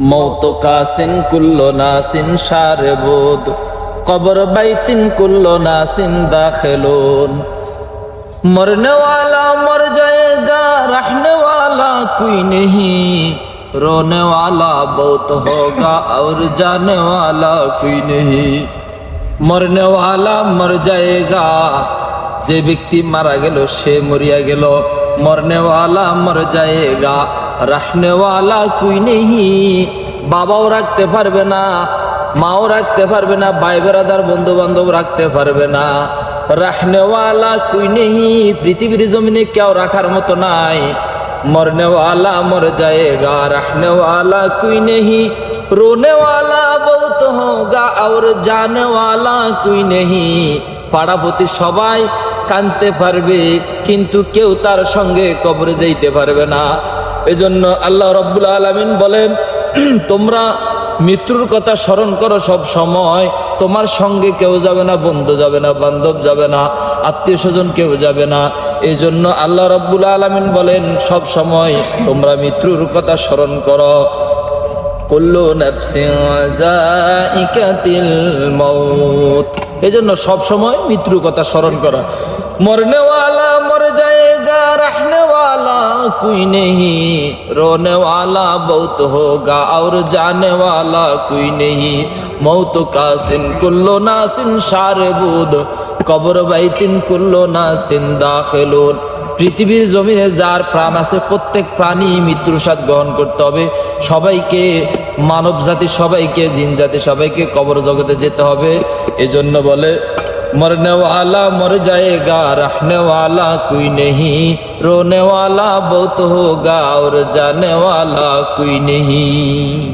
मौत कासिन कुल्लो नासिन शारबुद कब्र बैतिन कुल्लो नासिन दाखिलून। मरने वाला मर जाएगा, रहने वाला कोई नहीं, रोने वाला बहुत होगा और जाने वाला कोई नहीं। मरने वाला मर जाएगा, যে ব্যক্তি মারা গেল সে মরিয়া গেল। মরনে ওয়ালা মর যায়েগা, রাখনে ওয়ালা কুই নেহি। বাবাও রাখতে পারবে না, মাও রাখতে পারবে না, ভাই বেরাদার বন্ধু বান্ধব রাখতে পারবে না। রাখনে ওয়ালা কুই নেহি, পৃথিবীর জমিনে কেউ রাখার মতো নাই। मरने वाला मर जाएगा, रहने वाला कोई नहीं, रोने वाला बहुत होगा और जाने वाला कोई नहीं। পাড়াপতি সবাই কানতে পারবে, কিন্তু কেউ তার সঙ্গে কবরে যাইতে পারবে না। এজন্য আল্লাহ রাব্বুল আলামিন বলেন, তোমরা মৃত্যুর কথা স্মরণ করো সব সময়। তোমার সঙ্গে কেউ যাবে না, বন্ধু যাবে না, বান্ধব যাবে না, আত্মীয় স্বজন কেউ যাবে না। এই জন্য আল্লাহ রাব্বুল আলামিন বলেন সব সময় তোমরা মৃত্যুর কথা স্মরণ করো। কুল্লু নাফসিন যায়িকাতুল মাউত। এই জন্য সব সময় মৃত্যুর কথা স্মরণ করা। মরনে ওয়ালা মর যায়েগা, रहने वाला कोई नहीं, रोने वाला बहुत होगा और जाने वाला कोई नहीं। मौत कासिन कुल्लो नासिन शारबुद कब्र बैतिन कुल्लो नासिन दाखिलून। পৃথিবীর জমিনে যার প্রাণ আছে প্রত্যেক প্রাণী মৃত্যুর স্বাদ গ্রহণ করতে হবে। সবাইকে, মানব জাতি সবাইকে, জিন জাতি সবাইকে কবর জগতে যেতে হবে। এজন্য বলে मरने वाला मर जाएगा, रहने वाला कोई नहीं, रोने वाला बहुत होगा और जाने वाला कोई नहीं।